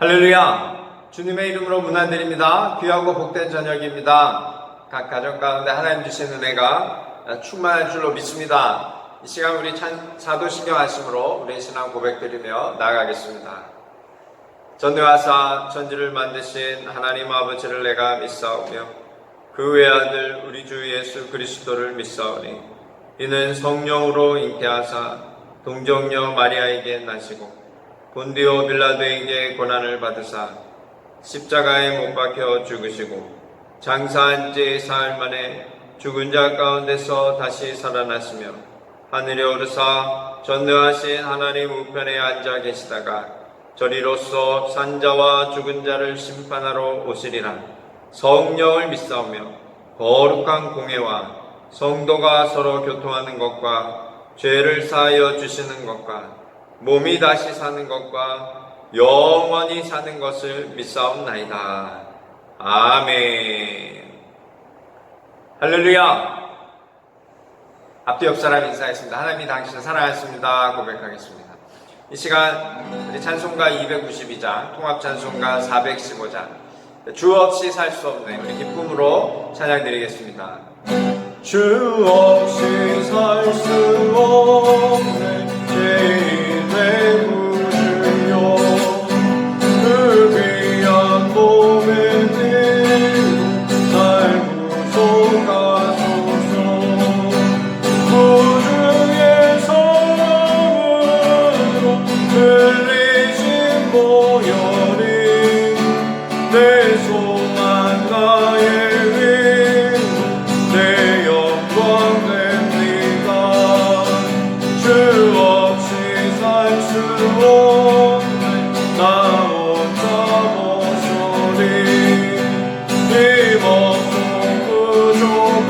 할렐루야! 주님의 이름으로 문안드립니다. 귀하고 복된 저녁입니다. 각 가정 가운데 하나님 주신 은혜가 충만한 줄로 믿습니다. 이 시간 우리 사도신경 말씀으로 우리의 신앙 고백드리며 나아가겠습니다. 전능하사 천지를 만드신 하나님 아버지를 내가 믿사오며 그 외아들 우리 주 예수 그리스도를 믿사오니 이는 성령으로 잉태하사 동정녀 마리아에게 나시고 본디오 빌라도에게 고난을 받으사 십자가에 못 박혀 죽으시고 장사한 지 사흘 만에 죽은 자 가운데서 다시 살아나시며 하늘에 오르사 전능하신 하나님 우편에 앉아 계시다가 저리로서 산자와 죽은 자를 심판하러 오시리라. 성령을 믿사오며 거룩한 공회와 성도가 서로 교통하는 것과 죄를 사하여 주시는 것과 몸이 다시 사는 것과 영원히 사는 것을 믿사옵나이다. 아멘. 할렐루야. 앞뒤 옆 사람 인사했습니다. 하나님이 당신을 사랑하십니다 고백하겠습니다. 이 시간 우리 찬송가 292장 통합 찬송가 415장 주 없이 살 수 없는 우리 기쁨으로 찬양드리겠습니다. 주 없이 살 수 없는 내 구주여 그 귀한 몸에 들고 날 구속하소서. 구주의 성으로 흘리신 보혈이 내 소망 나의 위로 내 영광 됩니다. 주 없이 살 수 없네 나 혼자 모서리 힘없어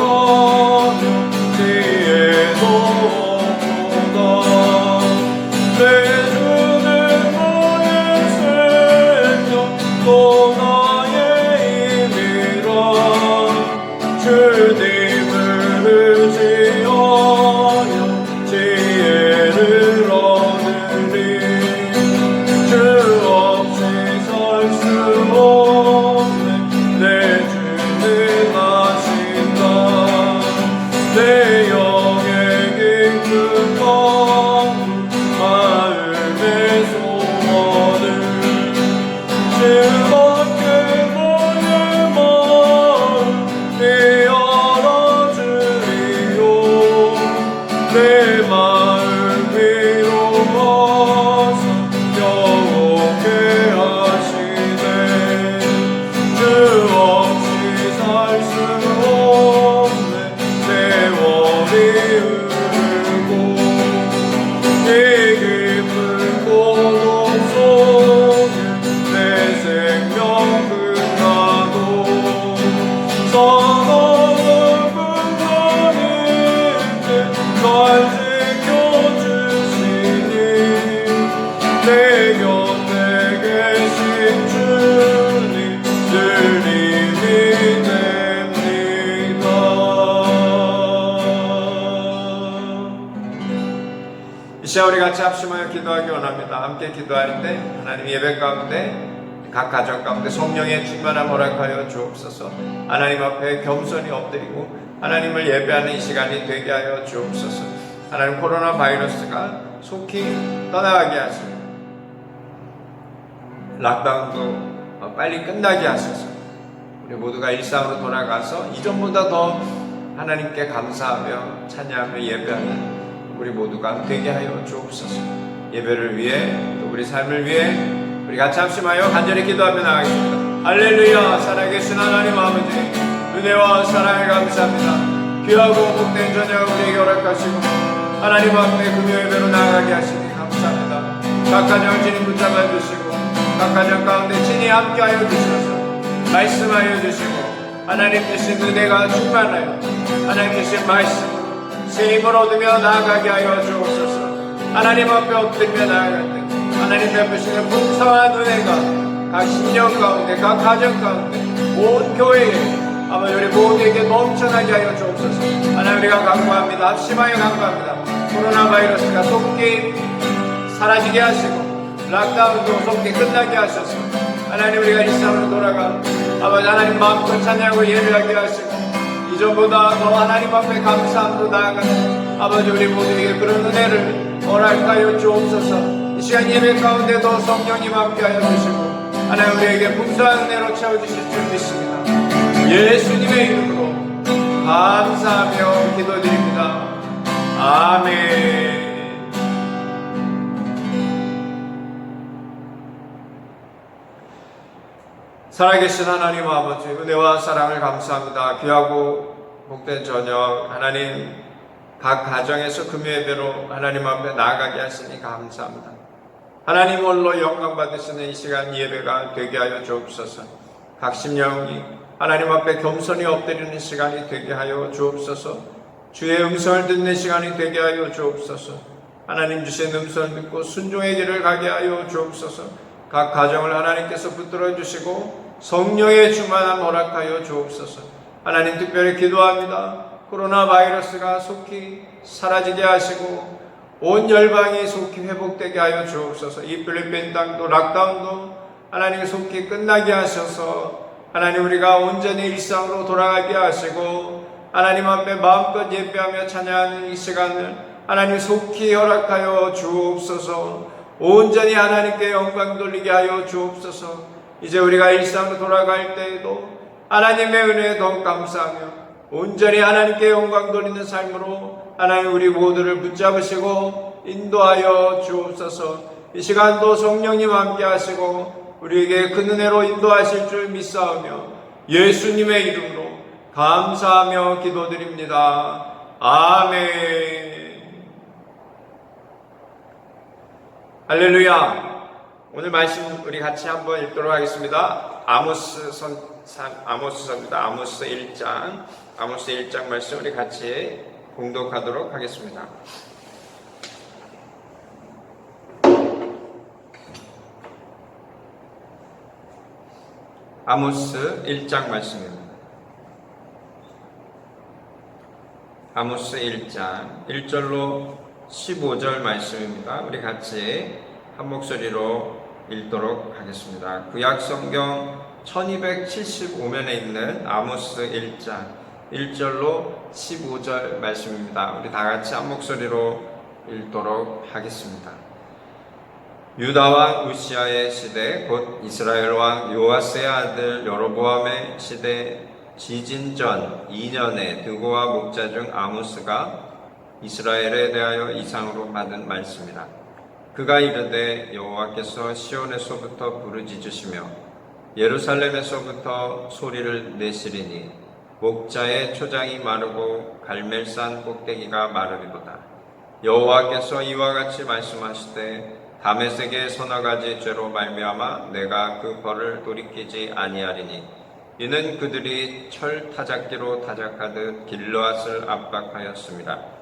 부족하며 지혜도 없도다. 내 주는 나의 생명 또 나의 힘이라. 주님을 의지하여 지혜를 얻으리. 주 없이 살 수 없네 내 주는 아신다. 내 영의 깊은 강물 마음의 소원을 주밖에 나의 마음이 열어주리요. 내 마음 위로하사 영원케 하시네. 주 없이 살 수 없네 세월이 흐르고 이 깊은 고독 속에 내 생명 끝나도 사랑은 하나님께 날 지켜주시니 내 곁에 계신 주님 늘 힘이 됩니다. 이 시간 우리 같이 합심하여 기도하기 원합니다. 함께 기도할 때 하나님 예배 가운데 각 가정 가운데 성령의 충만함 허락하여 주옵소서. 하나님 앞에 겸손히 엎드리고 하나님을 예배하는 이 시간이 되게 하여 주옵소서. 하나님 코로나 바이러스가 속히 떠나가게 하시고 락다운도 빨리 끝나게 하소서. 우리 모두가 일상으로 돌아가서 이전보다 더 하나님께 감사하며 찬양하며 예배하는 우리 모두가 되게 하여 주옵소서. 예배를 위해 또 우리 삶을 위해 우리 같이 합심하여 간절히 기도하며 나가겠습니다. 할렐루야. 살아계신 하나님 아버지 은혜와 사랑에 감사합니다. 귀하고 복된 저녁 우리에게 허락하시고 하나님 앞에 금요 예배로 나아가게 하시니 감사합니다. 각 가정 진히 붙잡아 주시고 각 가정 가운데 진히 함께하여 주셔서 말씀하여 주시고 하나님 주신 은혜가 충만하여 하나님 주신 말씀으로 새 힘을 얻으며 나아가게 하여 주옵소서. 하나님 앞에 엎드리며 나아갈 때 하나님 베푸시는 풍성한 은혜가 각 신령 가운데 각 가정 가운데 온 교회에 아마 우리 모두에게 넘쳐나게 하여 주옵소서. 하나님 우리가 간구합니다. 합심하여 간구합니다. 코로나 바이러스가 속히 사라지게 하시고 락다운도 속히 끝나게 하셔서 하나님 우리가 일상으로 돌아가 아버지 하나님 마음껏 찬양하고 예배하게 하시고 이전보다 더 하나님 앞에 감사함으로 나아가는 아버지 우리 모두에게 그런 은혜를 허락하여 주옵소서. 이 시간 예배 가운데도 성령님 함께하여 주시고 하나님 우리에게 풍성한 은혜로 채워주실 줄 믿습니다. 예수님의 이름으로 감사하며 기도드립니다. 아멘. 살아계신 하나님 아버지 은혜와 사랑을 감사합니다. 귀하고 복된 저녁 하나님 각 가정에서 금요예배로 하나님 앞에 나아가게 하시니 감사합니다. 하나님 홀로 영광 받으시는 이 시간 예배가 되게 하여 주옵소서. 각 심령이 하나님 앞에 겸손히 엎드리는 시간이 되게 하여 주옵소서. 주의 음성을 듣는 시간이 되게 하여 주옵소서. 하나님 주신 음성을 듣고 순종의 길을 가게 하여 주옵소서. 각 가정을 하나님께서 붙들어 주시고 성령의 충만함 허락하여 주옵소서. 하나님 특별히 기도합니다. 코로나 바이러스가 속히 사라지게 하시고 온 열방이 속히 회복되게 하여 주옵소서. 이 필리핀 땅도 락다운도 하나님 속히 끝나게 하셔서 하나님 우리가 온전히 일상으로 돌아가게 하시고 하나님 앞에 마음껏 예배하며 찬양하는 이 시간을 하나님 속히 허락하여 주옵소서. 온전히 하나님께 영광 돌리게 하여 주옵소서. 이제 우리가 일상으로 돌아갈 때에도 하나님의 은혜에 더욱 감사하며 온전히 하나님께 영광 돌리는 삶으로 하나님 우리 모두를 붙잡으시고 인도하여 주옵소서. 이 시간도 성령님 함께 하시고 우리에게 큰 은혜로 인도하실 줄 믿사오며 예수님의 이름으로 감사하며 기도드립니다. 아멘. 할렐루야. 오늘 말씀 우리 같이 한번 읽도록 하겠습니다. 아모스서입니다. 아모스 1장 말씀 우리 같이 공독하도록 하겠습니다. 아모스 1장 말씀입니다. 아모스 1장 1절로 15절 말씀입니다. 우리 같이 한 목소리로 읽도록 하겠습니다. 구약 성경 1275면에 있는 아모스 1장 1절로 15절 말씀입니다. 우리 다 같이 한 목소리로 읽도록 하겠습니다. 유다 왕 우시아의 시대 곧 이스라엘 왕 요아스의 아들 여로보암의 시대 지진 전 2년에 드고와 목자 중 아모스가 이스라엘에 대하여 이상으로 받은 말씀이라. 그가 이르되 여호와께서 시온에서부터 부르짖으시며 예루살렘에서부터 소리를 내시리니 목자의 초장이 마르고 갈멜산 꼭대기가 마르리로다. 여호와께서 이와 같이 말씀하시되 다메섹의 서너 가지 죄로 말미암아 내가 그 벌을 돌이키지 아니하리니 이는 그들이 철 타작기로 타작하듯 길르앗을 압박하였습니다.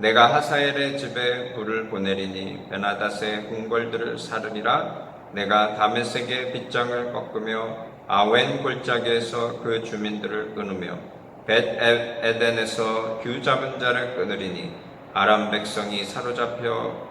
내가 하사엘의 집에 불을 보내리니 베나닷의 궁궐들을 사르리라. 내가 다메섹의 빗장을 꺾으며 아웬 골짜기에서 그 주민들을 끊으며 벳 에덴에서 규 잡은 자를 끊으리니 아람 백성이 사로잡혀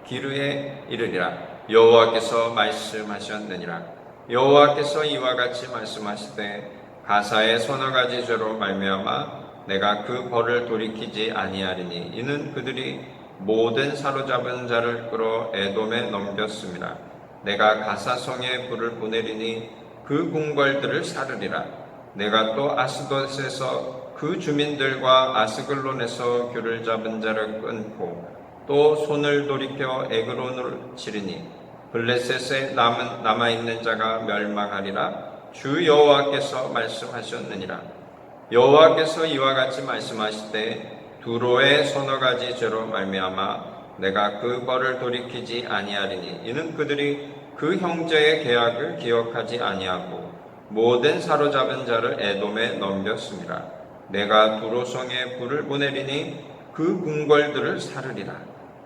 기르에 이르리라. 여호와께서 말씀하셨느니라. 여호와께서 이와 같이 말씀하시되 가사의 서너 가지 죄로 말미암아 내가 그 벌을 돌이키지 아니하리니 이는 그들이 모든 사로잡은 자를 끌어 에돔에 넘겼습니다. 내가 가사성에 불을 보내리니 그 궁궐들을 사르리라. 내가 또 아스돗에서 그 주민들과 아스글론에서 규를 잡은 자를 끊고 또 손을 돌이켜 에그론을 치리니 블레셋에 남아있는 자가 멸망하리라. 주 여호와께서 말씀하셨느니라. 여호와께서 이와 같이 말씀하시되 두로의 서너 가지 죄로 말미암아 내가 그 벌을 돌이키지 아니하리니 이는 그들이 그 형제의 계약을 기억하지 아니하고 모든 사로잡은 자를 에돔에 넘겼습니다. 내가 두로성에 불을 보내리니 그 궁궐들을 사르리라.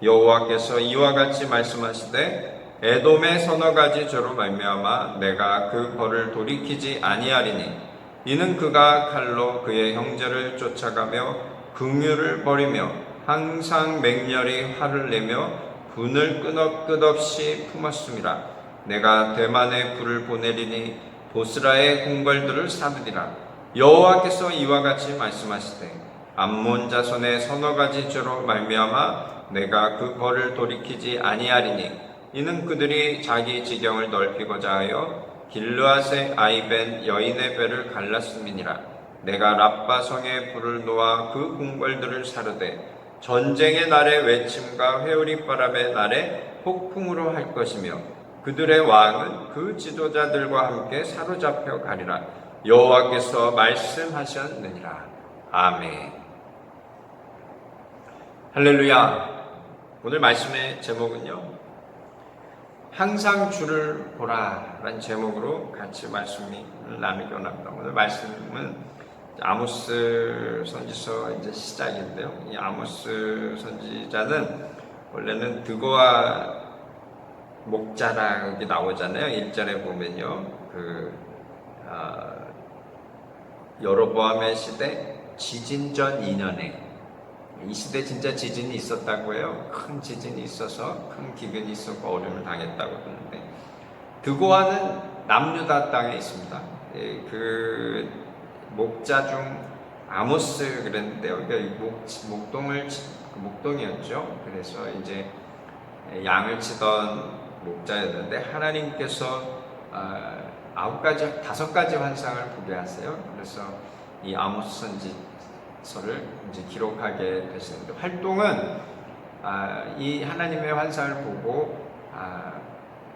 여호와께서 이와 같이 말씀하시되 에돔의 서너 가지 죄로 말미암아 내가 그 벌을 돌이키지 아니하리니 이는 그가 칼로 그의 형제를 쫓아가며 긍휼을 버리며 항상 맹렬히 화를 내며 분을 끝없이 품었음이라. 내가 대만에 불을 보내리니 보스라의 궁궐들을 사르리라. 여호와께서 이와 같이 말씀하시되 암몬 자손의 서너 가지 죄로 말미암아 내가 그 벌을 돌이키지 아니하리니 이는 그들이 자기 지경을 넓히고자 하여 길르앗의 아이벤 여인의 배를 갈랐음이니라. 내가 랍바 성에 불을 놓아 그 궁궐들을 사르되 전쟁의 날의 외침과 회오리바람의 날에 폭풍으로 할 것이며 그들의 왕은 그 지도자들과 함께 사로잡혀 가리라. 여호와께서 말씀하셨느니라. 아멘. 할렐루야. 오늘 말씀의 제목은요, 항상 주를 보라 라는 제목으로 같이 말씀을 나누기 원합니다. 오늘 말씀은 아모스 선지서 이제 시작인데요. 이 아모스 선지자는 원래는 드고아 목자락이 나오잖아요. 1절에 보면요. 여로보암의 시대 지진전 2년에 이 시대 진짜 지진이 있었다고 해요. 큰 지진이 있어서 큰 기근이 있었고 어려움을 당했다고 하는데 드고아는 남유다 땅에 있습니다. 그 목자 중 아모스 그랬는데요. 그러니까 목동이었죠. 그래서 이제 양을 치던 목자였는데 하나님께서 5가지 환상을 보게 하세요. 그래서 이 아모스 선지서를 이제 기록하게 되시는데 활동은 이 하나님의 환상을 보고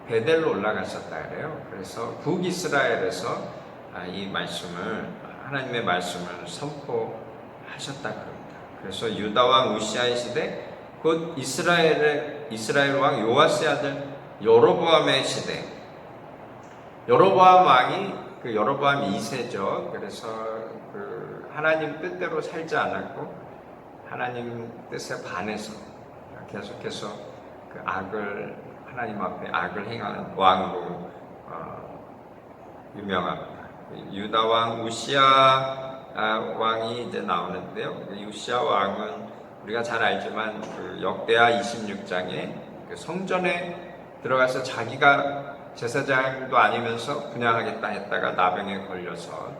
베델로 올라가셨다 그래요. 그래서 북이스라엘에서 이 말씀을 하나님의 말씀을 선포하셨다 그럽니다. 그래서 유다 왕 우시아의 시대 곧 이스라엘 왕 요아스의 아들 여로보암의 시대. 여로보암 왕이 여로보암 2세죠. 그래서 하나님 뜻대로 살지 않았고 하나님 뜻에 반해서 계속해서 하나님 앞에 악을 행하는 왕으로 유명합니다. 유다 왕 우시아 왕이 이제 나오는데요. 우시아 왕은 우리가 잘 알지만 역대하 26장에 성전에 들어가서 자기가 제사장도 아니면서 분양하겠다 했다가 나병에 걸려서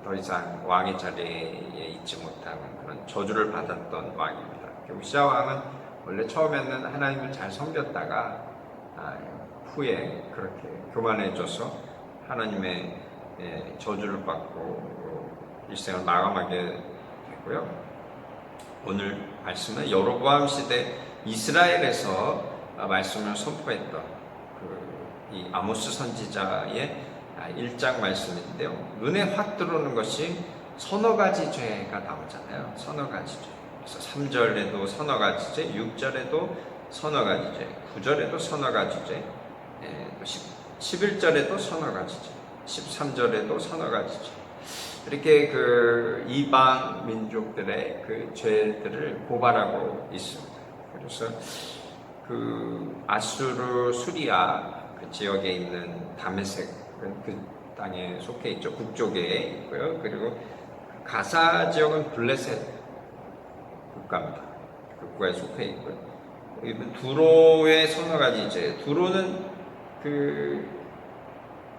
더 이상 왕의 자리에 있지 못하는 그런 저주를 받았던 왕입니다. 우시아 왕은 원래 처음에는 하나님을 잘 섬겼다가 후에 그렇게 교만해져서 하나님의 저주를 받고 일생을 마감하게 되고요. 오늘 말씀은 여로보암 시대 이스라엘에서 말씀을 선포했던 이 아모스 선지자의 1장 말씀인데요. 눈에 확 들어오는 것이 서너 가지 죄가 나오잖아요. 서너 가지 죄. 그래서 3절에도 서너 가지 죄, 6절에도 서너 가지 죄, 9절에도 서너 가지 죄, 11절에도 서너 가지 죄, 13절에도 서너 가지 죄. 이렇게 이방 민족들의 죄들을 고발하고 있습니다. 그래서 아수르 수리아 지역에 있는 다메섹 그 땅에 속해 있죠. 북쪽에 있고요. 그리고 가사 지역은 블레셋 국가입니다. 국가에 속해 있고요. 두로의 서너 가지 죄. 두로는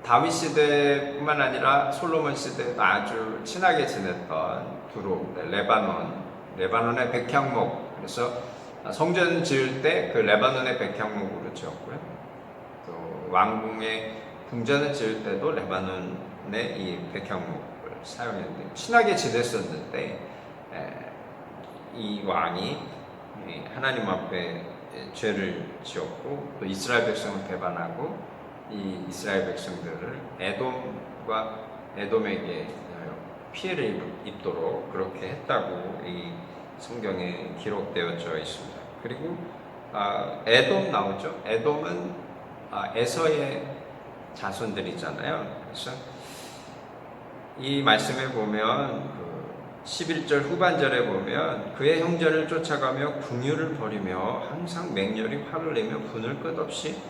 다윗 시대뿐만 아니라 솔로몬 시대에도 아주 친하게 지냈던 두로입니다. 레바논의 백향목. 그래서 성전 지을 때 레바논의 백향목으로 지었고요. 또 왕궁의 궁전을 지을 때도 레바논의 이 백향목을 사용했는데 친하게 지냈었는데 이 왕이 하나님 앞에 죄를 지었고 또 이스라엘 백성을 배반하고 이 이스라엘 백성들을 에돔에게 피해를 입도록 그렇게 했다고 이 성경에 기록되어져 있습니다. 그리고 에돔 나오죠. 에돔은 에서의 자손들이잖아요. 그래서 이 말씀에 보면 11절 후반절에 보면 그의 형제를 쫓아가며 궁유를 벌이며 항상 맹렬히 화를 내며 분을 끝없이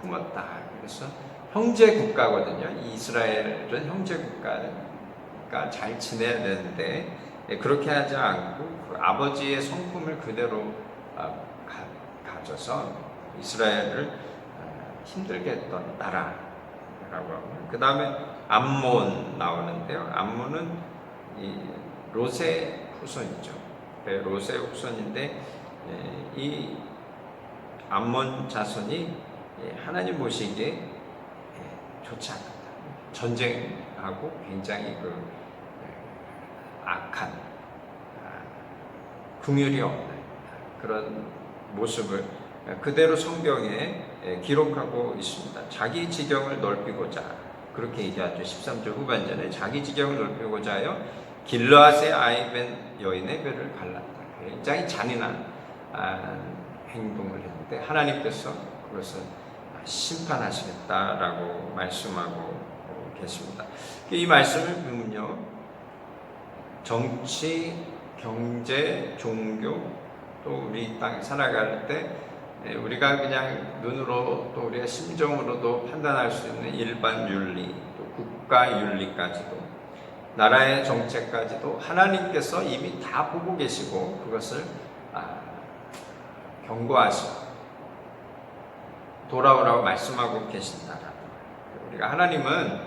품었다. 그래서 형제 국가거든요. 이 이스라엘은 형제 국가가 잘 지내야 되는데 그렇게 하지 않고 아버지의 성품을 그대로 가져서 이스라엘을 힘들게 했던 나라라고 하고, 그 다음에 암몬 나오는데요. 암몬은 이 롯의 후손이죠. 롯의 후손인데 이 암몬 자손이 하나님 보시기에 좋지 않다. 전쟁하고 굉장히 악한, 긍휼이 없는 그런 모습을 그대로 성경에 기록하고 있습니다. 자기 지경을 넓히고자, 그렇게 얘기하죠. 13절 후반전에 자기 지경을 넓히고자 하여 길르앗의 아이 된 여인의 배를 갈랐다. 굉장히 잔인한 행동을 했는데 하나님께서 그것을 심판하시겠다라고 말씀하고 계십니다. 이 말씀을 보면요, 정치, 경제, 종교, 또 우리 땅에 살아갈 때 우리가 그냥 눈으로 또 우리가 심정으로도 판단할 수 있는 일반 윤리, 또 국가 윤리까지도, 나라의 정책까지도 하나님께서 이미 다 보고 계시고 그것을 경고하시고 돌아오라고 말씀하고 계신다라는 거예요. 우리가 하나님은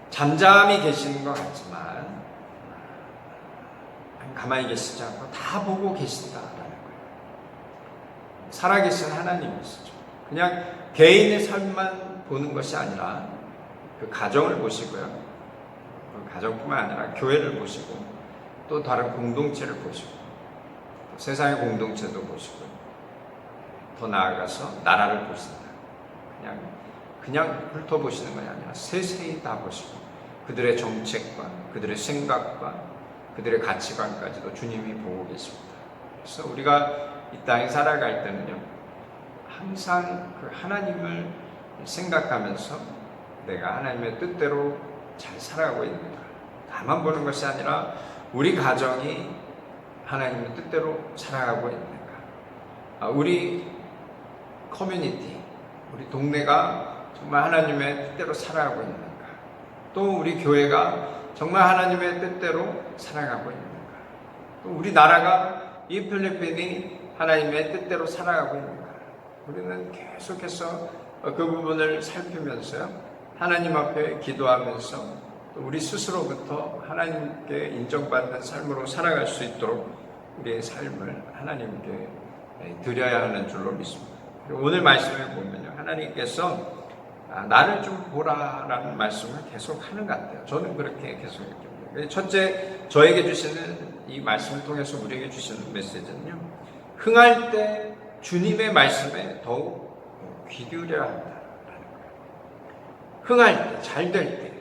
잠잠히 계시는 것 같지만 가만히 계시지 않고 다 보고 계신다라는 거예요. 살아계신 하나님이시죠. 그냥 개인의 삶만 보는 것이 아니라 그 가정을 보시고요. 그 가정뿐만 아니라 교회를 보시고 또 다른 공동체를 보시고 세상의 공동체도 보시고 더 나아가서 나라를 보신다. 그냥 훑어보시는 것이 아니라 세세히 다 보시고 그들의 정책과 그들의 생각과 그들의 가치관까지도 주님이 보고 계십니다. 그래서 우리가 이 땅에 살아갈 때는요, 항상 그 하나님을 생각하면서 내가 하나님의 뜻대로 잘 살아가고 있는가, 나만 보는 것이 아니라 우리 가정이 하나님의 뜻대로 살아가고 있는가, 우리 커뮤니티, 우리 동네가 정말 하나님의 뜻대로 살아가고 있는가, 또 우리 교회가 정말 하나님의 뜻대로 살아가고 있는가, 또 우리 나라가 이 필리핀이 하나님의 뜻대로 살아가고 있는가. 우리는 계속해서 그 부분을 살피면서요, 하나님 앞에 기도하면서 또 우리 스스로부터 하나님께 인정받는 삶으로 살아갈 수 있도록 우리의 삶을 하나님께 드려야 하는 줄로 믿습니다. 오늘 말씀을 보면요, 하나님께서 나를 좀 보라라는 말씀을 계속 하는 것 같아요. 저는 그렇게 계속 느낍니다. 첫째, 저에게 주시는 이 말씀을 통해서 우리에게 주시는 메시지는요, 흥할 때 주님의 말씀에 더욱 귀 기울여야 한다라는 거예요. 흥할 때, 잘 될 때.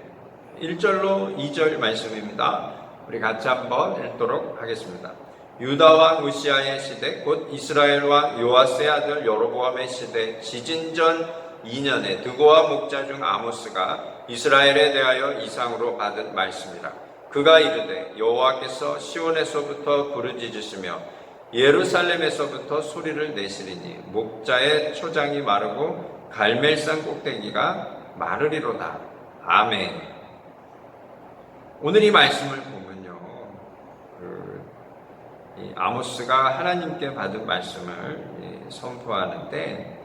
1절로 2절 말씀입니다. 우리 같이 한번 읽도록 하겠습니다. 유다 왕 우시아의 시대, 곧 이스라엘 왕 요아스의 아들 여로보암의 시대, 지진전 2년에 드고와 목자 중 아모스가 이스라엘에 대하여 이상으로 받은 말씀이라. 그가 이르되 여호와께서 시온에서부터 부르짖으시며 예루살렘에서부터 소리를 내시리니 목자의 초장이 마르고 갈멜산 꼭대기가 마르리로다. 아멘. 오늘 이 말씀을 보면요, 이 아모스가 하나님께 받은 말씀을 선포하는데,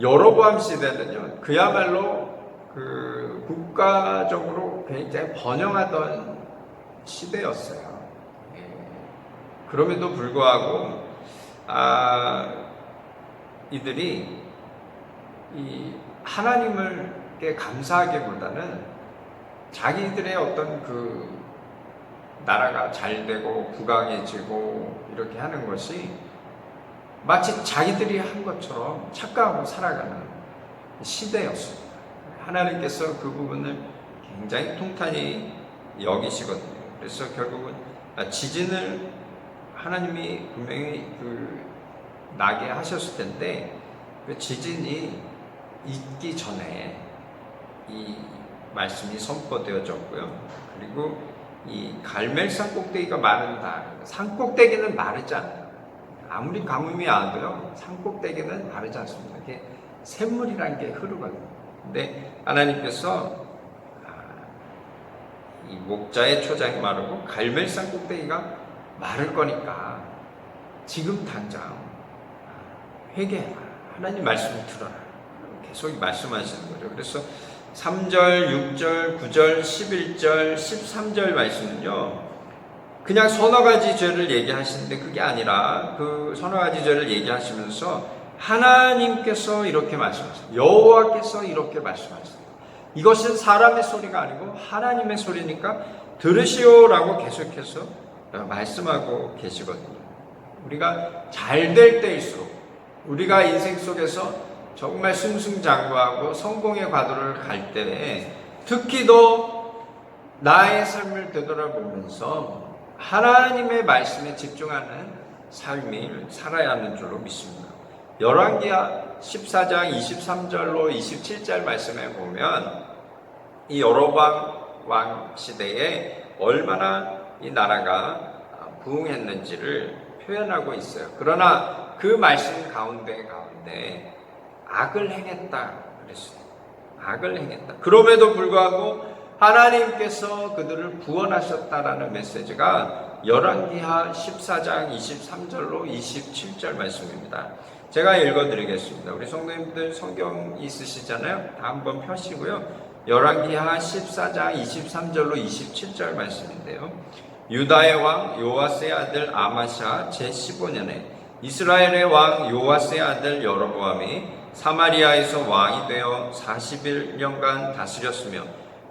여로보암 시대는요, 그야말로 국가적으로 굉장히 번영하던 시대였어요. 그럼에도 불구하고 이들이 이 하나님께 감사하기보다는 자기들의 어떤 나라가 잘 되고 부강해지고 이렇게 하는 것이 마치 자기들이 한 것처럼 착각하고 살아가는 시대였습니다. 하나님께서 그 부분을 굉장히 통탄히 여기시거든요. 그래서 결국은 지진을 하나님이 분명히 나게 하셨을 텐데, 그 지진이 있기 전에 이 말씀이 선포되어졌고요. 그리고 이 갈멜산 꼭대기가 마른다. 산 꼭대기는 마르지 않아요. 아무리 가뭄이 와도요, 산 꼭대기는 마르지 않습니다. 이게 샘물이라는 게 흐르거든요. 근데 하나님께서 이 목자의 초장이 마르고 갈멜산 꼭대기가 마를 거니까 지금 당장 회개해라. 하나님 말씀을 들어라. 계속 말씀하시는 거죠. 그래서 3절, 6절, 9절, 11절, 13절 말씀은요, 그냥 서너 가지 죄를 얘기하시는데 그게 아니라 그 서너 가지 죄를 얘기하시면서 하나님께서 이렇게 말씀하십니다. 여호와께서 이렇게 말씀하십니다. 이것은 사람의 소리가 아니고 하나님의 소리니까 들으시오라고 계속해서 말씀하고 계시거든요. 우리가 잘 될 때일수록, 우리가 인생 속에서 정말 승승장구하고 성공의 과도를 갈 때에 특히 더 나의 삶을 되돌아보면서 하나님의 말씀에 집중하는 삶을 살아야 하는 줄로 믿습니다. 열왕기하 14장 23절로 27절 말씀에 보면 이 여로보암 왕 시대에 얼마나 이 나라가 부흥했는지를 표현하고 있어요. 그러나 그 말씀 가운데 악을 행했다 그랬어요. 악을 행했다. 그럼에도 불구하고 하나님께서 그들을 구원하셨다라는 메시지가 열왕기하 14장 23절로 27절 말씀입니다. 제가 읽어드리겠습니다. 우리 성도님들 성경 있으시잖아요. 다 한번 펴시고요. 열왕기하 14장 23절로 27절 말씀인데요. 유다의 왕 요아스의 아들 아마샤 제15년에 이스라엘의 왕 요아스의 아들 여로보암이 사마리아에서 왕이 되어 41년간 다스렸으며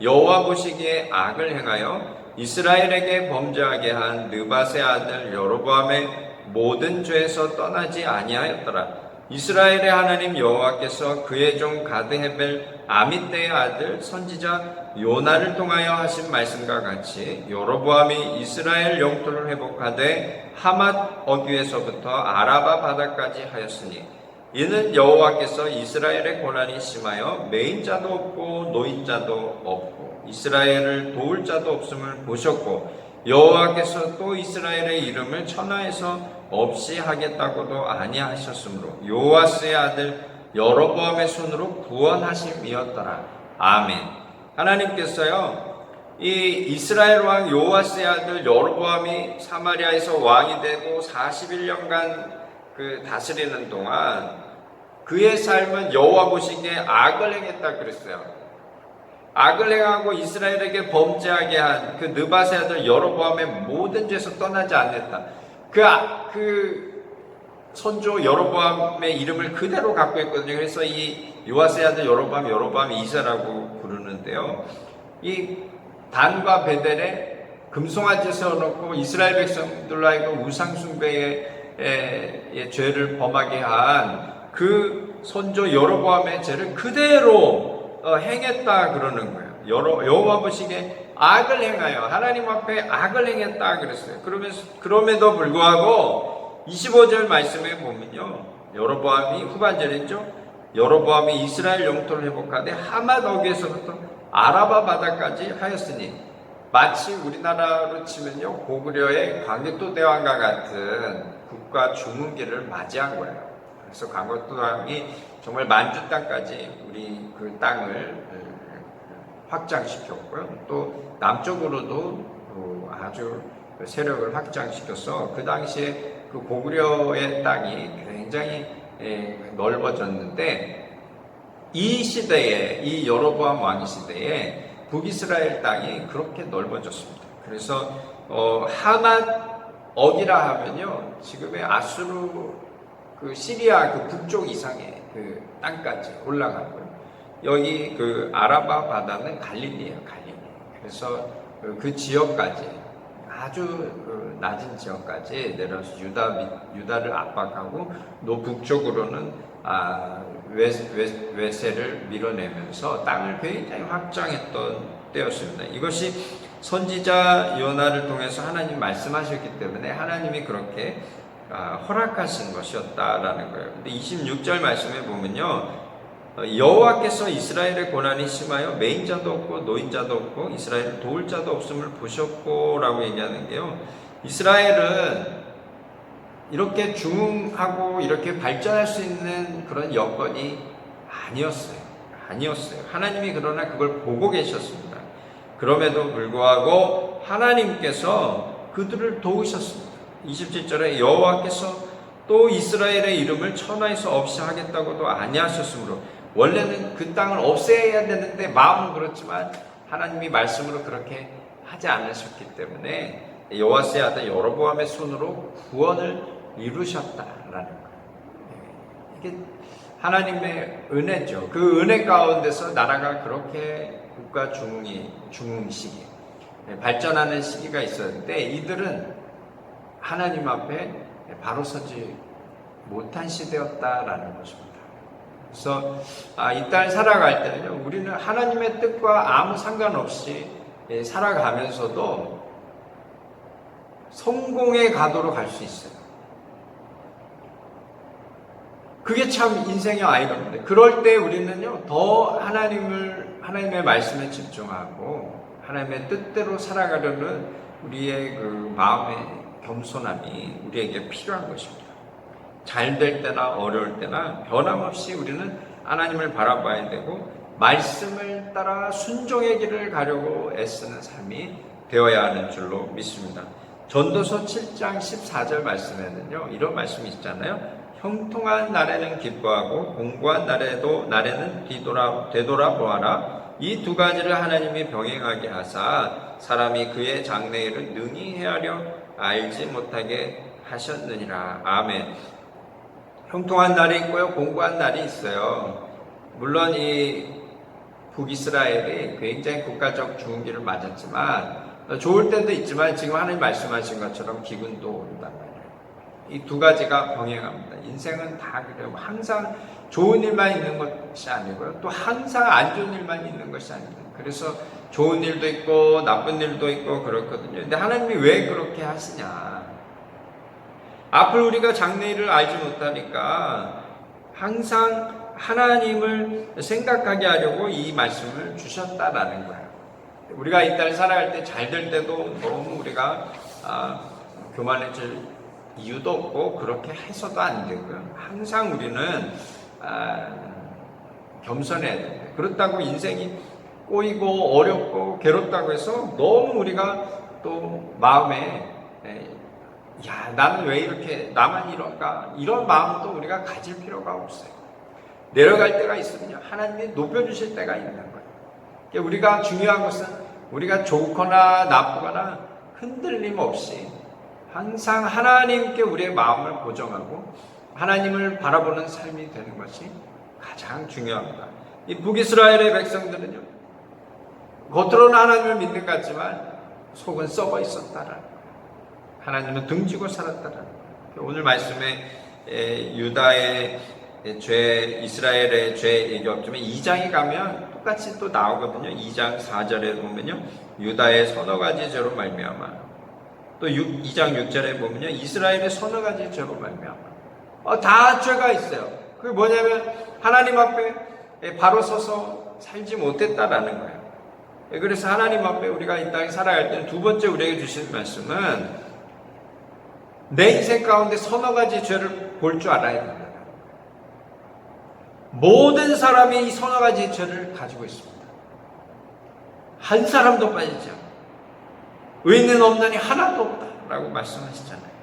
여호와 보시기에 악을 행하여 이스라엘에게 범죄하게 한 느밧의 아들 여로보암의 모든 죄에서 떠나지 아니하였더라. 이스라엘의 하나님 여호와께서 그의 종 가드헤벨 아밋대의 아들 선지자 요나를 통하여 하신 말씀과 같이 여로보암이 이스라엘 영토를 회복하되 하맛 어귀에서부터 아라바 바다까지 하였으니 이는 여호와께서 이스라엘의 고난이 심하여 메인 자도 없고 노인 자도 없고 이스라엘을 도울 자도 없음을 보셨고 여호와께서 또 이스라엘의 이름을 천하에서 없이 하겠다고도 아니하셨으므로 요아스의 아들 여로보암의 손으로 구원하심이었더라. 아멘. 하나님께서요, 이 이스라엘 왕 요아스의 아들 여로보암이 사마리아에서 왕이 되고 41년간 그 다스리는 동안 그의 삶은 여호와 보시기에 악을 행했다 그랬어요. 악을 행하고 이스라엘에게 범죄하게 한 그 느밧의 아들 여로보암의 모든 죄에서 떠나지 않았다. 그 선조 여로보암의 이름을 그대로 갖고 있거든요. 그래서 이 요아스의 아들 여로보암 이사라고 부르는데요. 이 단과 베델에 금송아지 세워놓고 이스라엘 백성들로 하여금 우상숭배의 죄를 범하게 한 그 선조 여로보암의 죄를 그대로 행했다 그러는 거예요. 여호와 보시기에 악을 행하여 하나님 앞에 악을 행했다 그랬어요. 그럼에도 불구하고 25절 말씀에 보면요, 여로보암이 후반절이죠. 여로보암이 이스라엘 영토를 회복하되 하맛 어귀에서부터 아라바 바다까지 하였으니 마치 우리나라로 치면요 고구려의 광개토 대왕과 같은 국가 중흥기를 맞이한 거예요. 그래서 광개토 대왕이 정말 만주 땅까지 우리 그 땅을 확장시켰고요. 또 남쪽으로도 아주 세력을 확장시켜서 그 당시에 그 고구려의 땅이 굉장히 넓어졌는데 이 시대에 이 여로보암 왕 시대에 북이스라엘 땅이 그렇게 넓어졌습니다. 그래서 하맛 어기라 하면요 지금의 아수르 그 시리아 그 북쪽 이상의 그 땅까지 올라가고요. 여기 그 아라바 바다는 갈릴리예요, 갈릴리. 그래서 그 지역까지 아주 낮은 지역까지 내려서 유다를 압박하고 북쪽으로는 외세를 밀어내면서 땅을 굉장히 확장했던 때였습니다. 이것이 선지자 요나를 통해서 하나님 말씀하셨기 때문에 하나님이 그렇게 허락하신 것이었다라는 거예요. 근데 26절 말씀에 보면요. 여호와께서 이스라엘의 고난이 심하여 메인자도 없고 노인자도 없고 이스라엘을 도울 자도 없음을 보셨고 라고 얘기하는 게요. 이스라엘은 이렇게 중흥하고 이렇게 발전할 수 있는 그런 여건이 아니었어요. 하나님이 그러나 그걸 보고 계셨습니다. 그럼에도 불구하고 하나님께서 그들을 도우셨습니다. 27절에 여호와께서 또 이스라엘의 이름을 천하에서 없이 하겠다고도 아니하셨으므로, 원래는 그 땅을 없애야 되는데 마음은 그렇지만 하나님이 말씀으로 그렇게 하지 않으셨기 때문에 여호와스의 아들 여로보암의 손으로 구원을 이루셨다라는 거예요. 이게 하나님의 은혜죠. 그 은혜 가운데서 나라가 그렇게 국가 중흥 시기, 발전하는 시기가 있었는데 이들은 하나님 앞에 바로 서지 못한 시대였다라는 것입니다. 그래서 이 땅을 살아갈 때는요, 우리는 하나님의 뜻과 아무 상관없이 살아가면서도 성공의 가도로 갈 수 있어요. 그게 참 인생의 아이러니인데, 그럴 때 우리는요, 더 하나님의 말씀에 집중하고 하나님의 뜻대로 살아가려는 우리의 그 마음의 겸손함이 우리에게 필요한 것입니다. 잘 될 때나 어려울 때나 변함없이 우리는 하나님을 바라봐야 되고 말씀을 따라 순종의 길을 가려고 애쓰는 삶이 되어야 하는 줄로 믿습니다. 전도서 7장 14절 말씀에는요, 이런 말씀이 있잖아요. 형통한 날에는 기뻐하고 공고한 날에는 되돌아보아라. 이 두 가지를 하나님이 병행하게 하사 사람이 그의 장래일을 능히 헤아려 알지 못하게 하셨느니라. 아멘. 형통한 날이 있고요, 공고한 날이 있어요. 물론 이 북이스라엘이 굉장히 국가적 중흥기를 맞았지만, 좋을 때도 있지만 지금 하나님 말씀하신 것처럼 기근도 오른단 말이에요. 이 두 가지가 병행합니다. 인생은 다 그래요. 항상 좋은 일만 있는 것이 아니고요, 또 항상 안 좋은 일만 있는 것이 아닙니다. 그래서 좋은 일도 있고 나쁜 일도 있고 그렇거든요. 근데 하나님이 왜 그렇게 하시냐? 앞을 우리가 장래일을 알지 못하니까 항상 하나님을 생각하게 하려고 이 말씀을 주셨다라는 거예요. 우리가 이 땅을 살아갈 때 잘 될 때도 너무 우리가 교만해질 이유도 없고 그렇게 해서도 안 되고요. 항상 우리는 겸손해야 됩니다. 그렇다고 인생이 꼬이고 어렵고 괴롭다고 해서 너무 우리가 또 마음에 야, 나는 왜 이렇게 나만 이럴까, 이런 마음도 우리가 가질 필요가 없어요. 내려갈 때가 있으면요, 하나님이 높여주실 때가 있는 거예요. 우리가 중요한 것은 우리가 좋거나 나쁘거나 흔들림 없이 항상 하나님께 우리의 마음을 고정하고 하나님을 바라보는 삶이 되는 것이 가장 중요합니다. 이 북이스라엘의 백성들은요, 겉으로는 하나님을 믿는 것 같지만 속은 썩어 있었다라는 거예요. 하나님은 등지고 살았다라는 거예요. 오늘 말씀에 유다의 죄, 이스라엘의 죄 얘기 없지만 2장에 가면 똑같이 또 나오거든요. 2장 4절에 보면요, 유다의 서너 가지 죄로 말미암아, 또 2장 6절에 보면요, 이스라엘의 서너 가지 죄로 말미암아. 다 죄가 있어요. 그게 뭐냐면 하나님 앞에 바로 서서 살지 못했다라는 거예요. 그래서 하나님 앞에 우리가 이 땅에 살아갈 때는 두 번째 우리에게 주신 말씀은 내 인생 가운데 서너 가지 죄를 볼 줄 알아야 된다. 모든 사람이 이 서너 가지 죄를 가지고 있습니다. 한 사람도 빠지지 않고 의인은 없나니 하나도 없다라고 말씀하시잖아요.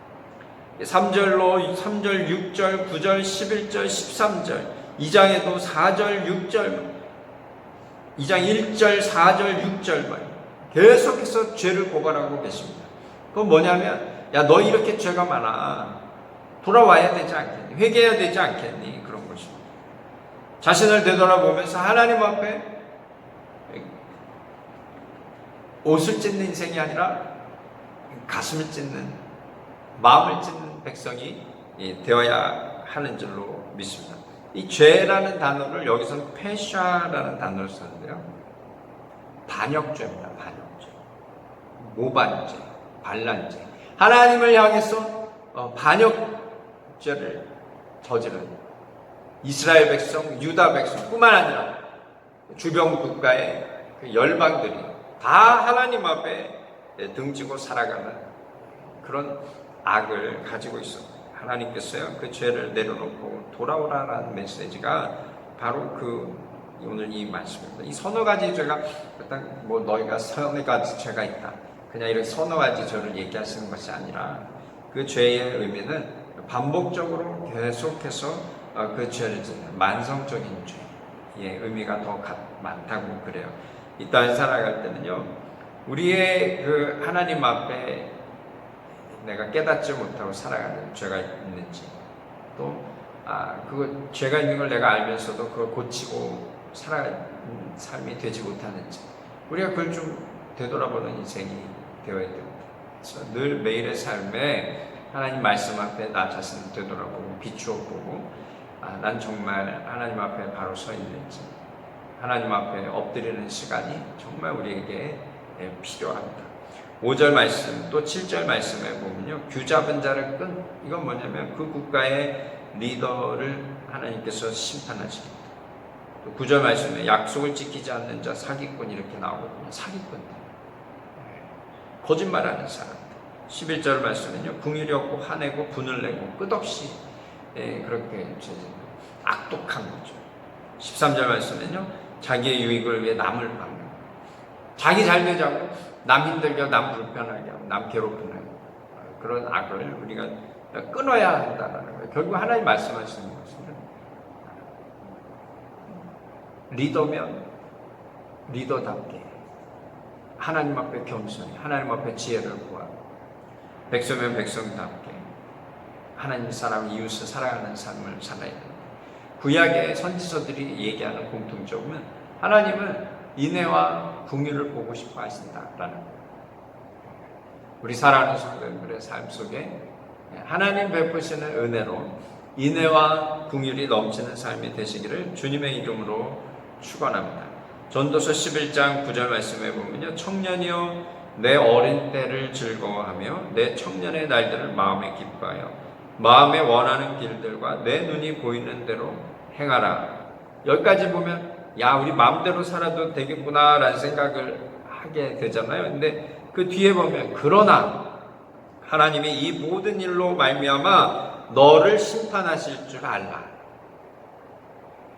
3절, 6절, 9절, 11절, 13절, 2장에도 4절, 6절, 2장 1절, 4절, 6절 계속해서 죄를 고발하고 계십니다. 그건 뭐냐면, 야, 너 이렇게 죄가 많아, 돌아와야 되지 않겠니? 회개해야 되지 않겠니? 그런 것입니다. 자신을 되돌아보면서 하나님 앞에 옷을 찢는 인생이 아니라 가슴을 찢는, 마음을 찢는 백성이 되어야 하는 줄로 믿습니다. 이 죄라는 단어를 여기서는 페샤라는 단어를 쓰는데요, 반역죄입니다. 반역죄, 모반죄, 반란죄, 하나님을 향해서 반역죄를 저지른 이스라엘 백성, 유다 백성뿐만 아니라 주변 국가의 그 열방들이 다 하나님 앞에 등지고 살아가는 그런 악을 가지고 있습니다. 하나님께서요, 그 죄를 내려놓고 돌아오라라는 메시지가 바로 오늘 이 말씀입니다. 이 서너 가지 죄가 일단 너희가 서너 가지 죄가 있다, 그냥 이렇게 서너 가지 죄를 얘기하시는 것이 아니라 그 죄의 의미는 반복적으로 계속해서 그 죄를 짓는 만성적인 죄의 의미가 더 많다고 그래요. 이 땅에 살아갈 때는요, 우리의 그 하나님 앞에 내가 깨닫지 못하고 살아가는 죄가 있는지, 또 그 죄가 있는 걸 내가 알면서도 그걸 고치고 살아가는 삶이 되지 못하는지, 우리가 그걸 좀 되돌아보는 인생이 되어야 됩니다. 그래서 늘 매일의 삶에 하나님 말씀 앞에 나 자신을 되돌아보고 비추어 보고, 난 정말 하나님 앞에 바로 서 있는지, 하나님 앞에 엎드리는 시간이 정말 우리에게 필요합니다. 5절 말씀 또 7절 말씀에 보면요, 귀 잡은 자를 끈, 이건 뭐냐면 그 국가의 리더를 하나님께서 심판하십니다. 또 9절 말씀에 약속을 지키지 않는 자 사기꾼, 이렇게 나오거든요. 사기꾼, 거짓말하는 사람. 11절 말씀은요, 궁일이 없고 화내고 분을 내고 끝없이 그렇게 악독한 거죠. 13절 말씀은요, 자기의 유익을 위해 남을 막는, 자기 잘 되자고 남 힘들게 하고 남 불편하게 하고 남 괴롭히는 그런 악을 우리가 끊어야 한다는 거예요. 결국 하나님 말씀하시는 것은 리더면 리더답게 하나님 앞에 겸손히, 하나님 앞에 지혜를 구하고, 백성면 백성답게 하나님 사람, 이웃을 사랑하는 삶을 살아야 됩니다. 구약의 선지서들이 얘기하는 공통점은 하나님은 인애와 긍휼을 보고 싶어 하신다라는 거예요. 우리 사랑하는 성도들의 삶 속에 하나님 베푸시는 은혜로 인애와 긍휼이 넘치는 삶이 되시기를 주님의 이름으로 축원합니다. 전도서 11장 9절 말씀에 보면요, 청년이여 내 어린 때를 즐거워하며 내 청년의 날들을 마음에 기뻐하여 마음에 원하는 길들과 내 눈이 보이는 대로 행하라. 여기까지 보면 야, 우리 마음대로 살아도 되겠구나 라는 생각을 하게 되잖아요. 근데 그 뒤에 보면 그러나 하나님이 이 모든 일로 말미암아 너를 심판하실 줄 알라.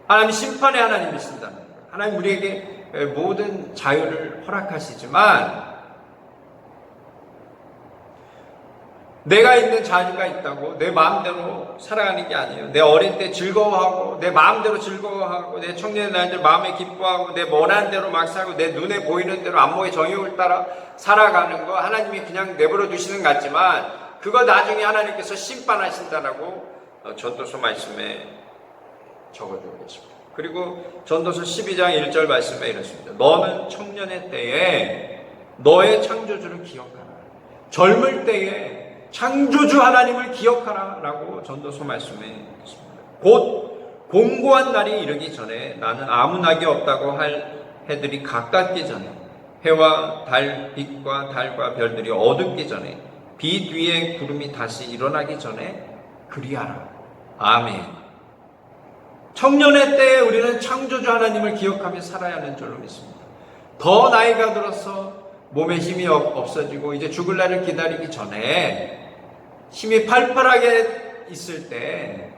하나님 심판의 하나님이신다는 거예요. 하나님 우리에게 모든 자유를 허락하시지만 내가 있는 자유가 있다고 내 마음대로 살아가는 게 아니에요. 내 어린 때 즐거워하고 내 마음대로 즐거워하고 내 청년의 날들 마음에 기뻐하고 내 원하는 대로 막 살고 내 눈에 보이는 대로 안목의 정욕을 따라 살아가는 거 하나님이 그냥 내버려 두시는 것 같지만 그거 나중에 하나님께서 심판하신다라고 전도서 말씀에 적어두고 계십니다. 그리고 전도서 12장 1절 말씀에 이렇습니다. 너는 청년의 때에 너의 창조주를 기억하라. 젊을 때에 창조주 하나님을 기억하라 라고 전도서 말씀에 있습니다. 곧 공고한 날이 이르기 전에 나는 아무 낙이 없다고 할 해들이 가깝기 전에 해와 달 빛과 달과 별들이 어둡기 전에 비 뒤에 구름이 다시 일어나기 전에 그리하라. 아멘. 청년의 때에 우리는 창조주 하나님을 기억하며 살아야 하는 줄로 믿습니다. 더 나이가 들어서 몸에 힘이 없어지고 이제 죽을 날을 기다리기 전에 힘이 팔팔하게 있을 때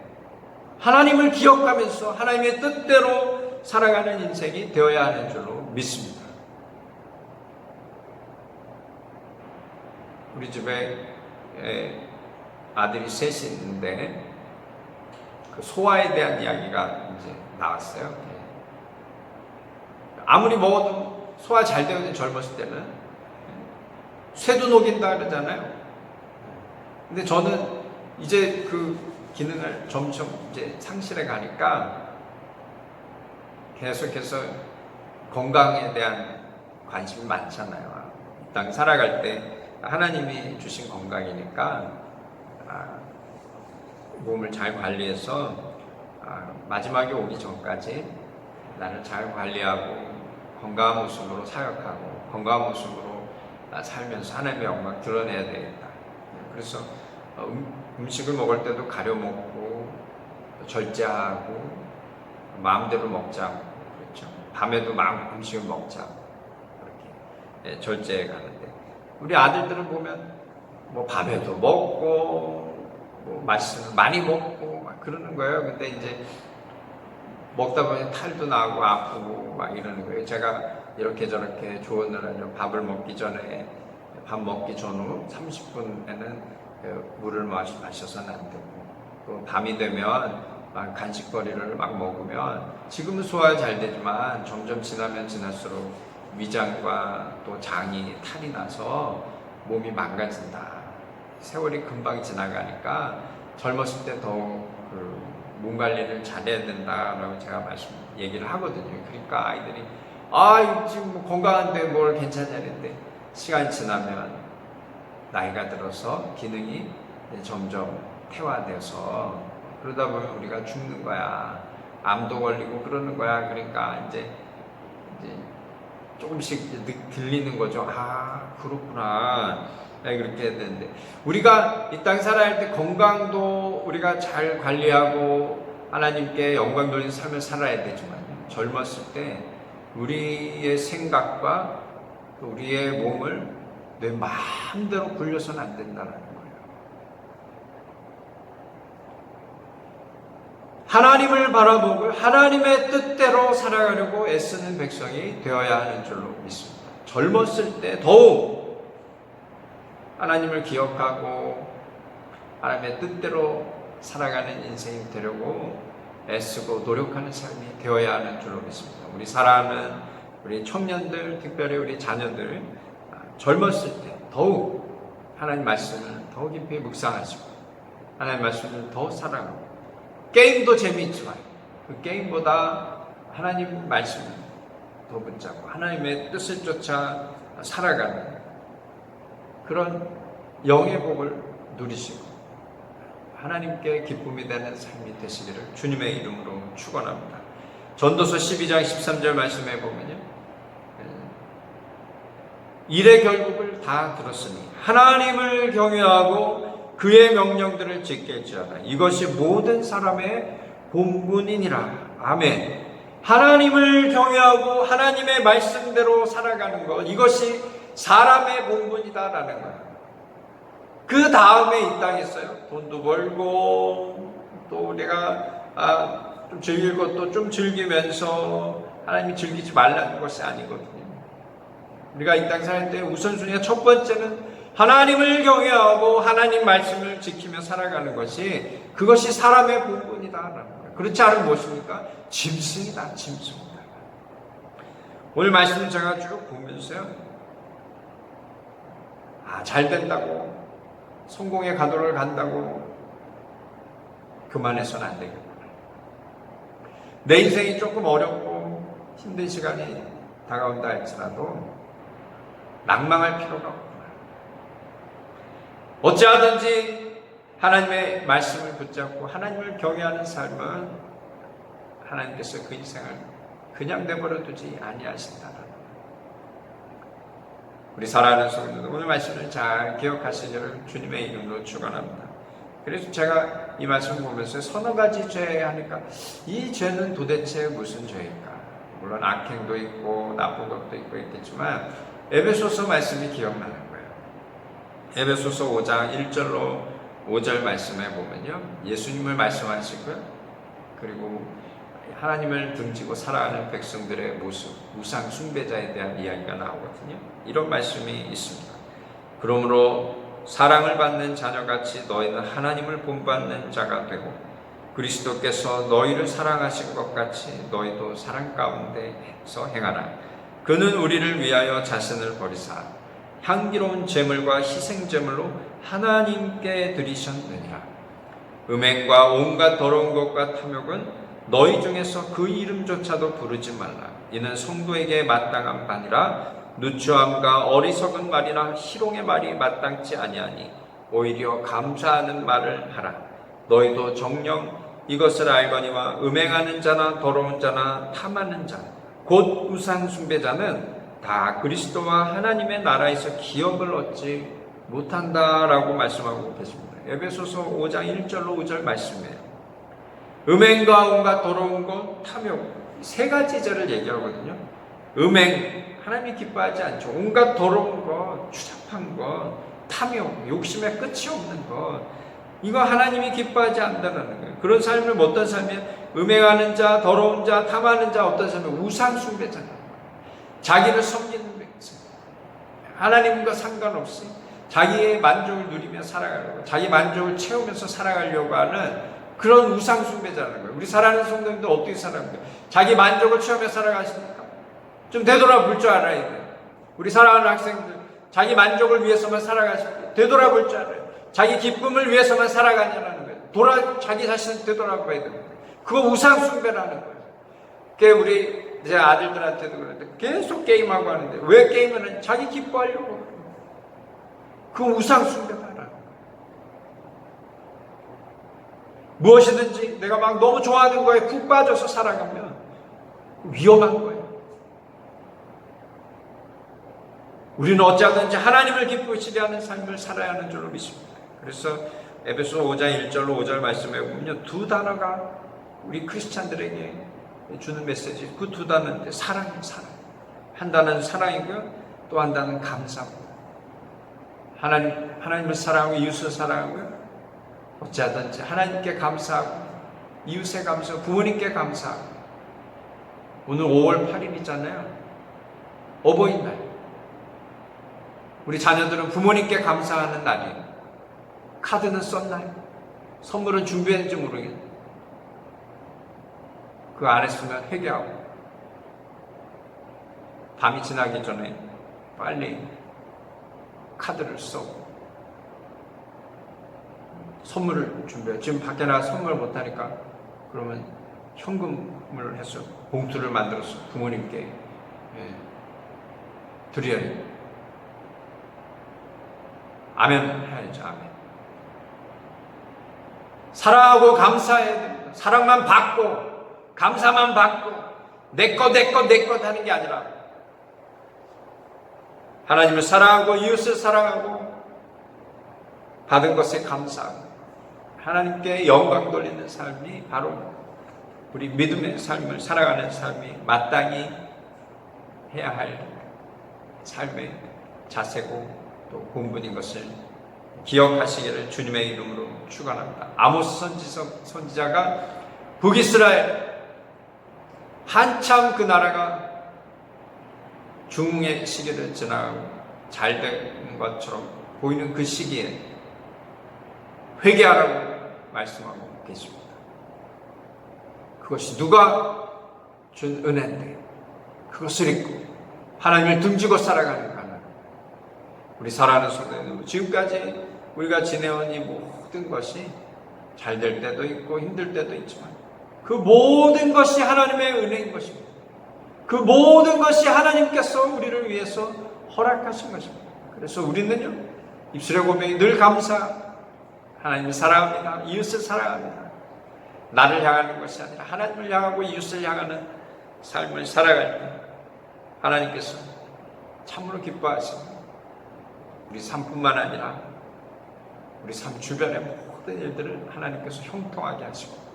하나님을 기억하면서 하나님의 뜻대로 살아가는 인생이 되어야 하는 줄로 믿습니다. 우리 집에 아들이 셋이 있는데 그 소화에 대한 이야기가 이제 나왔어요. 아무리 먹어도 소화 잘 되거든요. 젊었을 때는 쇠도 녹인다 그러잖아요. 근데 저는 이제 그 기능을 점점 이제 상실해 가니까 계속해서 건강에 대한 관심이 많잖아요. 이 땅 살아갈 때 하나님이 주신 건강이니까 몸을 잘 관리해서 마지막에 오기 전까지 나를 잘 관리하고 건강한 모습으로 사역하고 건강한 모습으로 살면서 하나님의 영광 드러내야 되겠다. 그래서 음식을 먹을 때도 가려 먹고 절제하고 마음대로 먹자. 그렇죠. 밤에도 음식을 먹자. 그렇게 절제해 가는데 우리 아들들은 보면 뭐 밤에도 먹고 뭐 맛있는 많이 먹고 막 그러는 거예요. 근데 이제 먹다 보니 탈도 나고 아프고 막 이러는 거예요. 제가 이렇게 저렇게 조언을 하려 밥을 먹기 전에 밥 먹기 전후 30분에는 물을 마셔서는 안 되고, 또 밤이 되면 막 간식거리를 막 먹으면 지금은 소화 잘 되지만 점점 지나면 지날수록 위장과 또 장이 탈이 나서 몸이 망가진다. 세월이 금방 지나가니까 젊었을 때 더욱 몸 관리를 잘해야 된다라고 제가 얘기를 하거든요. 그러니까 아이들이 지금 뭐 건강한데 뭘 괜찮냐는데, 시간이 지나면 나이가 들어서 기능이 점점 퇴화돼서 그러다 보면 우리가 죽는 거야. 암도 걸리고 그러는 거야. 그러니까 이제 조금씩 들리는 거죠. 그렇구나. 그렇게 해야 되는데, 우리가 이 땅 살아야 할 때 건강도 우리가 잘 관리하고 하나님께 영광 돌리는 삶을 살아야 되지만, 젊었을 때 우리의 생각과 또 우리의 몸을 내 마음대로 굴려서는 안 된다는 거예요. 하나님을 바라보고 하나님의 뜻대로 살아가려고 애쓰는 백성이 되어야 하는 줄로 믿습니다. 젊었을 때 더욱 하나님을 기억하고 하나님의 뜻대로 살아가는 인생이 되려고 애쓰고 노력하는 삶이 되어야 하는 줄로 믿습니다. 우리 사랑하는 우리 청년들, 특별히 우리 자녀들, 젊었을 때 더욱 하나님 말씀을 더 깊이 묵상하시고 하나님 말씀을 더 사랑하고, 게임도 재미있지만 그 게임보다 하나님 말씀을 더 붙잡고 하나님의 뜻을 쫓아 살아가는 그런 영의 복을 누리시고 하나님께 기쁨이 되는 삶이 되시기를 주님의 이름으로 축원합니다. 전도서 12장 13절 말씀에 보면요, 일의 결국을 다 들었으니 하나님을 경외하고 그의 명령들을 지키게 할지어다. 이것이 모든 사람의 본분이니라. 아멘. 하나님을 경외하고 하나님의 말씀대로 살아가는 것, 이것이 사람의 본분이다라는 거예요. 그 다음에 이 땅에서요, 돈도 벌고 또 내가 좀 즐길 것도 좀 즐기면서 하나님이 즐기지 말라는 것이 아니거든요. 우리가 이 땅 살 때 우선순위가 첫 번째는 하나님을 경외하고 하나님 말씀을 지키며 살아가는 것이, 그것이 사람의 본분이다라는 거예요. 그렇지 않으면 무엇입니까? 짐승이다, 짐승이다. 오늘 말씀을 제가 쭉 보면서요, 잘 된다고, 성공의 가도를 간다고 그만해서는 안 되겠구나. 내 인생이 조금 어렵고 힘든 시간이 다가온다 할지라도 낭망할 필요가 없구나. 어찌하든지 하나님의 말씀을 붙잡고 하나님을 경외하는 삶은 하나님께서 그 인생을 그냥 내버려 두지 아니하신다는, 우리 사랑하는 성도들, 오늘 말씀을 잘 기억하시기를 주님의 이름으로 축원합니다. 그래서 제가 이 말씀 보면서 서너 가지 죄 하니까, 이 죄는 도대체 무슨 죄일까? 물론 악행도 있고 나쁜 것도 있고 있겠지만 에베소서 말씀이 기억나는 거예요. 에베소서 5장 1절로 5절 말씀에 보면요, 예수님을 말씀하시고요, 그리고 하나님을 등지고 살아가는 백성들의 모습, 우상 숭배자에 대한 이야기가 나오거든요. 이런 말씀이 있습니다. 그러므로 사랑을 받는 자녀같이 너희는 하나님을 본받는 자가 되고, 그리스도께서 너희를 사랑하신 것 같이 너희도 사랑 가운데서 행하라. 그는 우리를 위하여 자신을 버리사 향기로운 제물과 희생 제물로 하나님께 드리셨느니라. 음행과 온갖 더러운 것과 탐욕은 너희 중에서 그 이름조차도 부르지 말라. 이는 성도에게 마땅한 바니라. 누추함과 어리석은 말이나 희롱의 말이 마땅치 아니하니 오히려 감사하는 말을 하라. 너희도 정녕 이것을 알거니와 음행하는 자나 더러운 자나 탐하는 자 곧 우상 숭배자는 다 그리스도와 하나님의 나라에서 기업을 얻지 못한다라고 말씀하고 계십니다. 에베소서 5장 1절로 5절 말씀이에요. 음행과 온갖 더러운 것, 탐욕, 세 가지 죄를 얘기하거든요. 음행, 하나님이 기뻐하지 않죠. 온갖 더러운 것, 추잡한 것, 탐욕, 욕심에 끝이 없는 것, 이거 하나님이 기뻐하지 않는다는 거예요. 그런 삶을 어떤 삶이에요? 음행하는 자, 더러운 자, 탐하는 자, 어떤 삶이에요? 우상 숭배자는 거예요. 자기를 섬기는 백성, 하나님과 상관없이 자기의 만족을 누리며 살아가려고, 자기 만족을 채우면서 살아가려고 하는 그런 우상 숭배자라는 거예요. 우리 사랑하는 성도님들 어떻게 살아갑니까? 자기 만족을 채우며 살아가십니까? 좀 되돌아볼 줄 알아야 돼요. 우리 사랑하는 학생들, 자기 만족을 위해서만 살아가십니까? 되돌아볼 줄 알아요. 자기 기쁨을 위해서만 살아가냐는 거예요. 자기 자신을 되돌아봐야 됩니다. 그거 우상 숭배라는 거예요. 그게 우리 제 아들들한테도 그러는데 계속 게임하고 하는데 왜 게임을 하냐? 자기 기뻐하려고. 그 우상 숭배라는 거예요. 무엇이든지 내가 막 너무 좋아하는 거에 푹 빠져서 살아가면 위험한 거예요. 우리는 어찌하든지 하나님을 기쁘시게 하는 삶을 살아야 하는 줄로 믿습니다. 그래서 에베소 5장 1절로 5절 말씀에 보면 두 단어가 우리 크리스찬들에게 주는 메시지, 그 두 단어인데 사랑이에요. 사랑. 한 단어는 사랑이고요, 또 한 단어는 감사입니다. 하나님을 사랑하고 이웃을 사랑하고요, 어찌하든지 하나님께 감사하고 이웃에 감사하고 부모님께 감사하고. 오늘 5월 8일이잖아요. 어버이날. 우리 자녀들은 부모님께 감사하는 날이에요. 카드는 썼나요? 선물은 준비했는지 모르겠는데 그 안 했으면 회개하고 밤이 지나기 전에 빨리 카드를 써고 선물을 준비해요. 지금 밖에 나가 선물을 못하니까 그러면 현금을 해서 봉투를 만들어서 부모님께 드려야 해요. 아멘 해야죠. 아멘. 사랑하고 감사해야 됩니다. 사랑만 받고 감사만 받고 내 것 하는 게 아니라 하나님을 사랑하고 이웃을 사랑하고 받은 것에 감사하고 하나님께 영광 돌리는 삶이 바로 우리 믿음의 삶을 살아가는 삶이 마땅히 해야 할 삶의 자세고 또 본분인 것을 기억하시기를 주님의 이름으로 축원합니다. 아모스 선지자가 북이스라엘 한참 그 나라가 중흥의 시기를 지나가고 잘 된 것처럼 보이는 그 시기에 회개하라고 말씀하고 계십니다. 그것이 누가 준 은혜인데 그것을 잊고 하나님을 등지고 살아가는 가는 우리 사랑하는 성도님, 지금까지 우리가 지내온 이 모든 것이 잘 될 때도 있고 힘들 때도 있지만 그 모든 것이 하나님의 은혜인 것입니다. 그 모든 것이 하나님께서 우리를 위해서 허락하신 것입니다. 그래서 우리는요, 입술의 고백이 늘 감사, 하나님을 사랑합니다. 이웃을 사랑합니다. 나를 향하는 것이 아니라 하나님을 향하고 이웃을 향하는 삶을 살아갈 때 하나님께서 참으로 기뻐하십니다. 우리 삶뿐만 아니라 우리 삶 주변의 모든 일들을 하나님께서 형통하게 하시고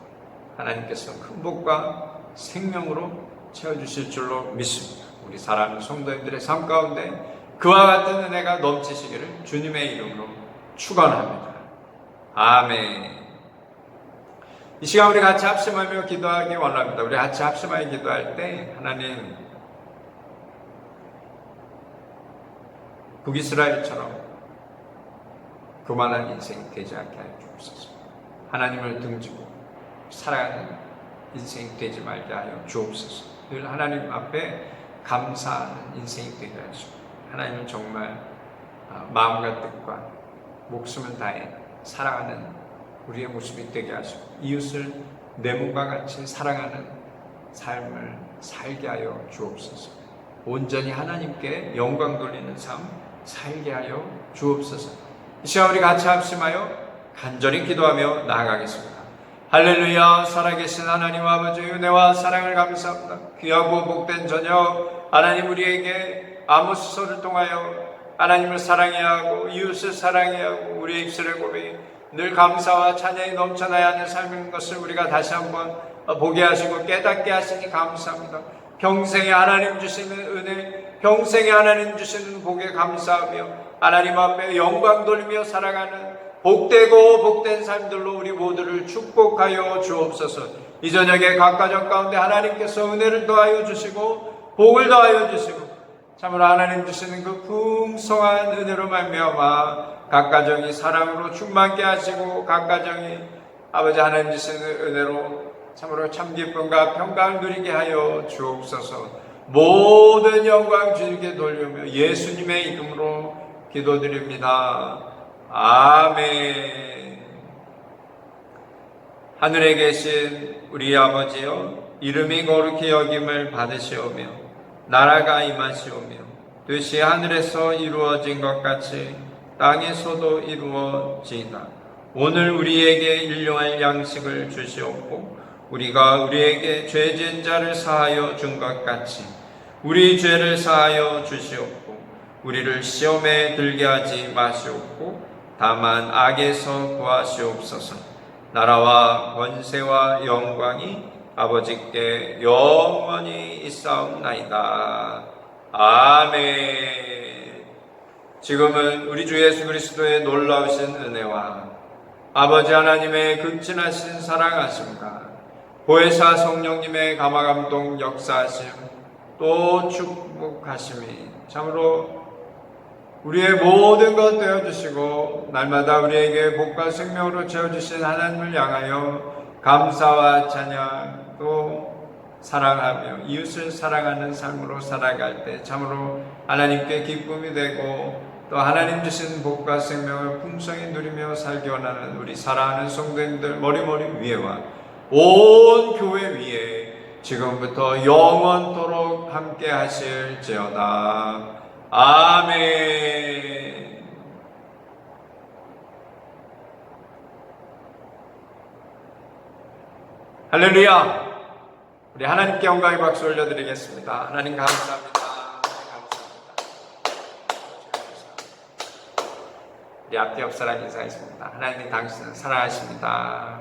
하나님께서 큰 복과 생명으로 채워주실 줄로 믿습니다. 우리 사랑하는 성도님들의 삶 가운데 그와 같은 은혜가 넘치시기를 주님의 이름으로 축원합니다. 아멘. 이 시간 우리 같이 합심하며 기도하기 원합니다. 우리 같이 합심하여 기도할 때 하나님 북이스라엘처럼 교만한 인생이 되지 않게 하여 주옵소서. 하나님을 등지고 살아가는 인생이 되지 말게 하여 주옵소서. 늘 하나님 앞에 감사하는 인생이 되게 하시고 하나님은 정말 마음과 뜻과 목숨을 다해 사랑하는 우리의 모습이 되게 하시고 이웃을 내 몸과 같이 사랑하는 삶을 살게 하여 주옵소서. 온전히 하나님께 영광 돌리는 삶 살게 하여 주옵소서. 이 시간 우리 같이 합심하여 간절히 기도하며 나아가겠습니다. 할렐루야. 살아계신 하나님 아버지 은혜와 사랑을 감사합니다. 귀하고 복된 저녁 하나님 우리에게 아모스서를 통하여 하나님을 사랑해야 하고 이웃을 사랑해야 하고 우리의 입술의 고백이 늘 감사와 찬양이 넘쳐나야 하는 삶인 것을 우리가 다시 한번 보게 하시고 깨닫게 하시니 감사합니다. 평생에 하나님 주시는 은혜, 평생에 하나님 주시는 복에 감사하며 하나님 앞에 영광 돌리며 살아가는 복되고 복된 삶들로 우리 모두를 축복하여 주옵소서. 이 저녁에 각 가정 가운데 하나님께서 은혜를 더하여 주시고 복을 더하여 주시고 참으로 하나님 주시는 그 풍성한 은혜로 말미암아 각 가정이 사랑으로 충만케 하시고 각 가정이 아버지 하나님 주시는 은혜로 참으로 참 기쁨과 평강을 누리게 하여 주옵소서. 모든 영광 주님께 돌리며 예수님의 이름으로 기도드립니다. 아멘. 하늘에 계신 우리 아버지여, 이름이 거룩히 여김을 받으시오며 나라가 임하시오며 뜻이 하늘에서 이루어진 것 같이 땅에서도 이루어지이다. 오늘 우리에게 일용할 양식을 주시옵고 우리가 우리에게 죄 지은 자를 사하여 준 것 같이 우리 죄를 사하여 주시옵고 우리를 시험에 들게 하지 마시옵고 다만 악에서 구하시옵소서. 나라와 권세와 영광이 아버지께 영원히 있사옵나이다. 아멘. 지금은 우리 주 예수 그리스도의 놀라우신 은혜와 아버지 하나님의 극진하신 사랑하심과 보혜사 성령님의 감화감동 역사하심 또 축복하심이 참으로 우리의 모든 것 되어주시고 날마다 우리에게 복과 생명으로 채워주신 하나님을 향하여 감사와 찬양 또 사랑하며 이웃을 사랑하는 삶으로 살아갈 때 참으로 하나님께 기쁨이 되고 또 하나님 주신 복과 생명을 풍성히 누리며 살기 원하는 우리 사랑하는 성도님들 머리머리 위에와 온 교회 위에 지금부터 영원토록 함께 하실지어다. 아멘. 할렐루야. 우리 하나님께 영광의 박수 올려드리겠습니다. 하나님 감사합니다. 우리 앞에 옆 사람 인사했습니다. 하나님 당신은 사랑하십니다.